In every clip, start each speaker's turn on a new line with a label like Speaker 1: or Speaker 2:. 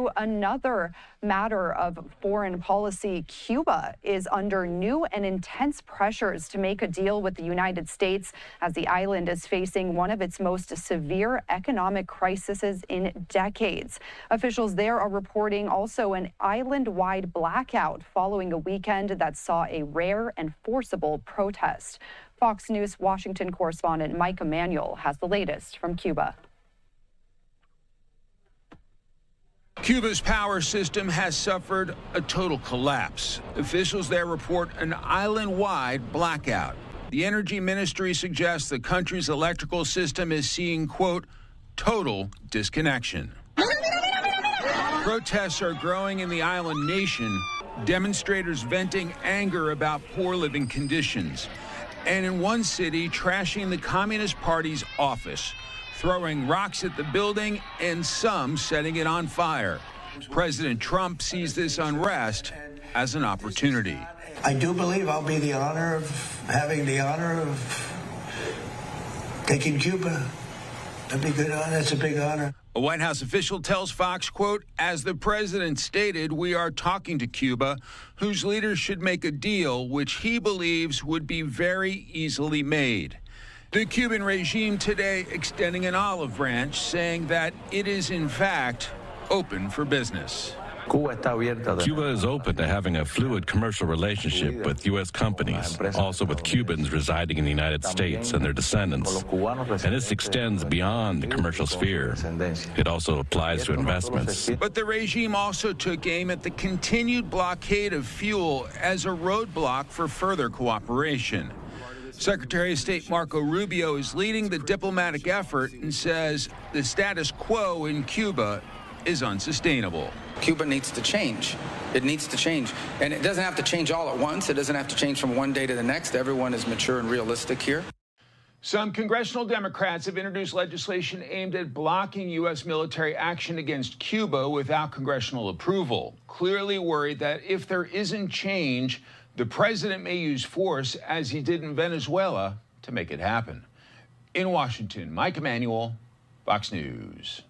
Speaker 1: to another matter of foreign policy. Cuba is under new and intense pressures to make a deal with the United States as the island is facing one of its most severe economic crises in decades. Officials there are reporting also an island-wide blackout following a weekend that saw a rare and forcible protest. Fox News Washington correspondent Mike Emanuel has the latest from Cuba.
Speaker 2: Cuba's power system has suffered a total collapse. Officials there report an island-wide blackout. The energy ministry suggests the country's electrical system is seeing, quote, total disconnection. Protests are growing in the island nation, demonstrators venting anger about poor living conditions. And in one city, trashing the Communist Party's office, throwing rocks at the building and some setting it on fire. President Trump sees this unrest as an opportunity.
Speaker 3: I do believe I'll be having the honor of taking Cuba. That'd be good. That's a big honor.
Speaker 2: A White House official tells Fox, quote, as the president stated, we are talking to Cuba, whose leaders should make a deal which he believes would be very easily made. The Cuban regime today extending an olive branch, saying that it is, in fact, open for business.
Speaker 4: Cuba is open to having a fluid commercial relationship with U.S. companies, also with Cubans residing in the United States and their descendants. And this extends beyond the commercial sphere. It also applies to investments.
Speaker 2: But the regime also took aim at the continued blockade of fuel as a roadblock for further cooperation. Secretary of State Marco Rubio is leading the diplomatic effort and says the status quo in Cuba is unsustainable.
Speaker 5: Cuba needs to change. It needs to change. And it doesn't have to change all at once. It doesn't have to change from one day to the next. Everyone is mature and realistic here.
Speaker 2: Some congressional Democrats have introduced legislation aimed at blocking U.S. military action against Cuba without congressional approval, clearly worried that if there isn't change, the president may use force, as he did in Venezuela, to make it happen. In Washington, Mike Emanuel, Fox News.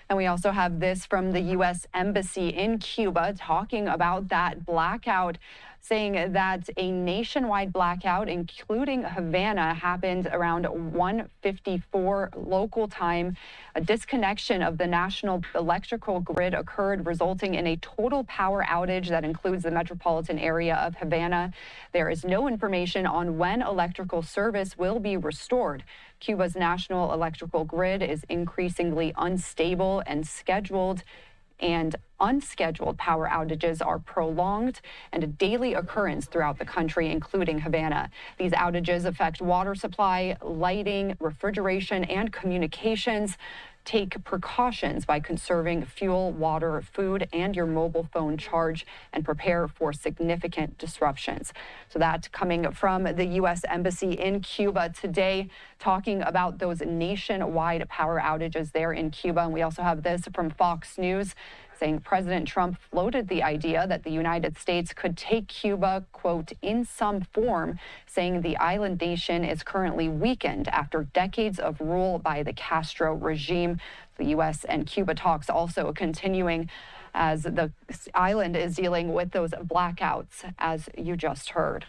Speaker 1: And we also have this from the U.S. Embassy in Cuba talking about that blackout, saying that a nationwide blackout, including Havana, happened around 1:54 local time. A disconnection of the national electrical grid occurred, resulting in a total power outage that includes the metropolitan area of Havana. There is no information on when electrical service will be restored. Cuba's national electrical grid is increasingly unstable and unscheduled power outages are prolonged and a daily occurrence throughout the country, including Havana. These outages affect water supply, lighting, refrigeration, and communications. Take precautions by conserving fuel, water, food, and your mobile phone charge, and prepare for significant disruptions. So that's coming from the U.S. Embassy in Cuba today, talking about those nationwide power outages there in Cuba. And we also have this from Fox News, saying President Trump floated the idea that the United States could take Cuba, quote, in some form, saying the island nation is currently weakened after decades of rule by the Castro regime. The U.S. and Cuba talks also continuing as the island is dealing with those blackouts, as you just heard.